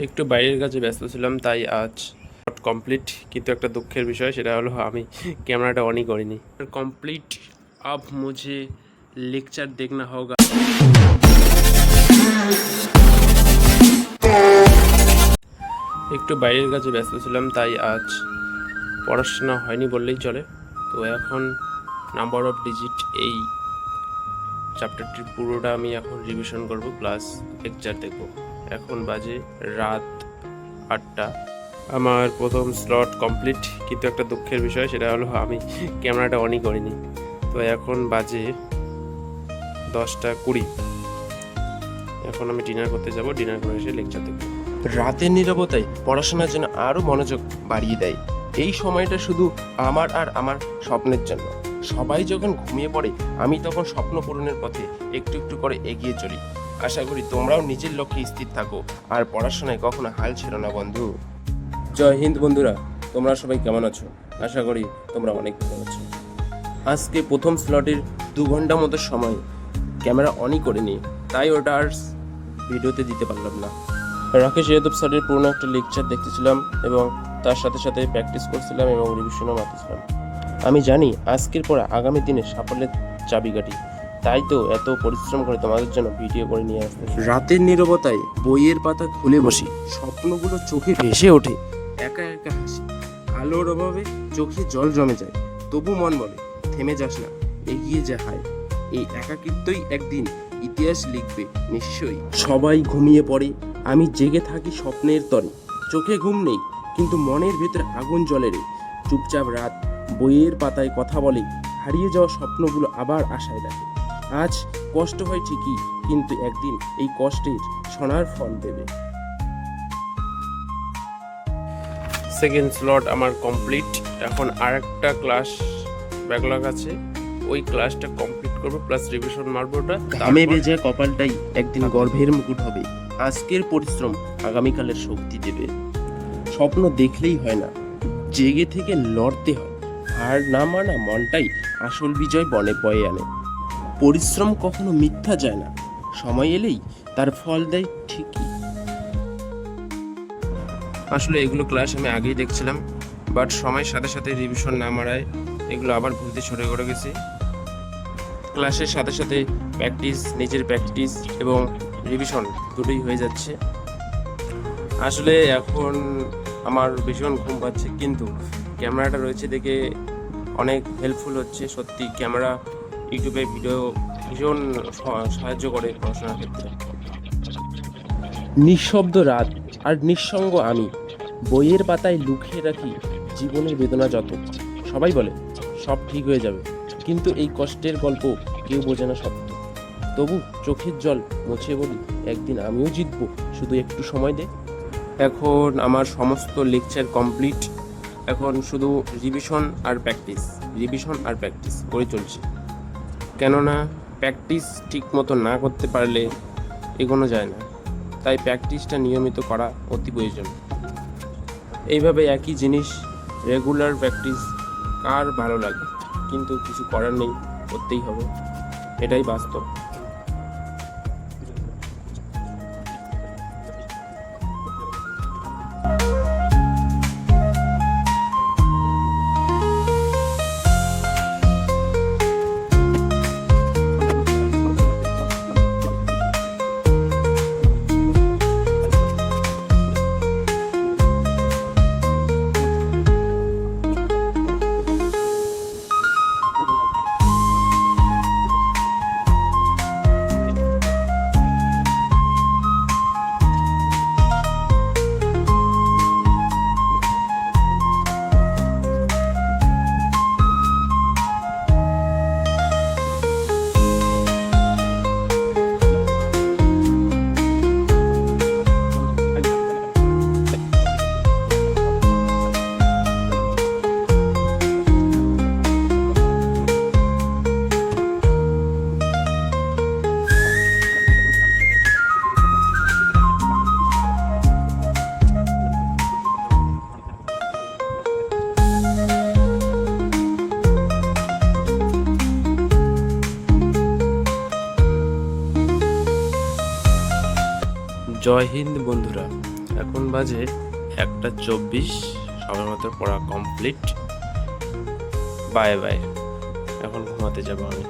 একটু বাইরের কাজে ব্যস্ত ছিলাম, তাই আজ কমপ্লিট। কিন্তু একটা দুঃখের বিষয়, সেটা হলো আমি ক্যামেরাটা অনই করিনি। কমপ্লিট। अब मुझे लेक्चर देखना होगा। একটু বাইরের কাজে ব্যস্ত ছিলাম, তাই আজ পড়াশোনা হয়নি বললেই চলে। তো এখন নাম্বার অফ ডিজিট এই চ্যাপ্টারটির পুরোটা আমি এখন রিভিশন করব, প্লাস লেকচার দেখব। এখন বাজে রাত 8টা। আমার প্রথম স্লট কমপ্লিট, কিন্তু একটা দুঃখের বিষয়, সেটা হলো আমি ক্যামেরাটা অনই করিনি। তো এখন বাজে 10টা 20। এখন আমি ডিনার করতে যাব, ডিনার করে এসে লেকচার দেখব। রাতের নীরবতায় পড়াশোনার জন্য আরো মনোযোগ বাড়িয়ে দেয়। এই সময়টা শুধু আমার আর আমার স্বপ্নের জন্য। সবাই যখন ঘুমিয়ে পড়ে, আমি তখন স্বপ্ন পূরণের পথে একটু একটু করে এগিয়ে চলি। আশা করি তোমরাও নিজের লক্ষ্যে স্থির থাকো আর পড়াশোনায় কখনো হাল ছেড়ো না বন্ধু। জয় হিন্দ বন্ধুরা, তোমরা সবাই কেমন আছো? আশা করি তোমরা অনেক ভালো আছো। আজকে প্রথম স্লটের 2 ঘন্টা মতো সময় ক্যামেরা অনই করে নিই, তাই ওটা আর ভিডিওতে দিতে পারলাম না। রাকেশ যাদব স্যারের পুরোনো একটা লেকচার দেখতেছিলাম এবং তার সাথে সাথে প্র্যাকটিস করছিলাম এবং রিভিশনও মারতেছিলাম। আমি জানি আজকের পর আগামী দিনে সাফল্যের চাবিকাঠি, তাই তো এত পরিশ্রম করে তোমাদের জন্য ভিডিও করে নিয়ে আসতে। রাতের নীরবতায় বইয়ের পাতা খুলে বসি, স্বপ্নগুলো চোখে ভেসে ওঠে, একা একা হাসি। আলোর অভাবে চোখে জল জমে যায়, তবু মন বলে থেমে যাস না, এগিয়ে যা হায়। এই একাকিত্বই একদিন ইতিহাস লিখবে নিশ্চয়ই। সবাই ঘুমিয়ে পড়ে, আমি জেগে থাকি স্বপ্নের তরে। চোখে ঘুম নেই, কিন্তু মনের ভেতর আগুন জ্বলে রে। চুপচাপ রাত বইয়ের পাতায় কথা বলে, হারিয়ে যাওয়া স্বপ্নগুলো আবার আশায় দেখে। আজ কষ্ট হয় ঠিকই, কিন্তু একদিন এই কষ্টের সোনার ফল দেবে। সেকেন্ড স্লট আমার কমপ্লিট। এখন আরেকটা ক্লাস ব্যাকলগ আছে, ওই ক্লাসটা কমপ্লিট করবো, প্লাস রিভিশন মারবো। ওটা ঘামে ভেজা কপালটাই একদিন গর্ভের মুকুট হবে। আজকের পরিশ্রম আগামীকালের শক্তি দেবে। স্বপ্ন দেখলেই হয় না, জেগে থেকে লড়তে হয়। হার না মানা মনটাই আসল বিজয় বনে বয়ে আনে। পরিশ্রম কখনো মিথ্যা যায় না, সময় এলেই তার ফল দেয় ঠিকই। আসলে এগুলো ক্লাস আমি আগেই দেখছিলাম, বাট সময়ের সাথে সাথে রিভিশন না মারায় এগুলো আবার ভুলতে শুরু করে গেছি। ক্লাসের সাথে সাথে প্র্যাকটিস, নিজের প্র্যাকটিস এবং রিভিশন দুটোই হয়ে যাচ্ছে। আসলে এখন আমার ভীষণ ঘুম পাচ্ছে, কিন্তু ক্যামেরাটা রয়েছে দেখে অনেক হেল্পফুল হচ্ছে। সত্যি ক্যামেরা ইউটিউবে ভিডিও ভীষণ সাহায্য করে পড়াশোনার ক্ষেত্রে। নিঃশব্দ রাত আর নিঃসঙ্গ আমি, বইয়ের পাতায় লুকিয়ে রাখি জীবনের বেদনা যত। সবাই বলে সব ঠিক হয়ে যাবে, কিন্তু এই কষ্টের গল্প কেউ বোঝে না সত্য। তবু চোখের জল মুছে বলি, একদিন আমিও জিতবো, শুধু একটু সময় দে। এখন আমার সমস্ত লেকচার কমপ্লিট, এখন শুধু রিভিশন আর প্র্যাকটিস করে চলছি। কেননা প্র্যাকটিস ঠিক মতো না করতে পারলে এগোনো যায় না, তাই প্র্যাকটিসটা নিয়মিত করা অতি প্রয়োজন। এইভাবে একই জিনিস রেগুলার প্র্যাকটিস কার ভালো লাগে, কিন্তু কিছু করার নেই, করতেই হবে, এটাই বাস্তব। জয় হিন্দ বন্ধুরা, এখন বাজে 1:24, সবেমাত্র পড়া কমপ্লিট। বাই বাই, এখন ঘুমাতে যাবো আমি।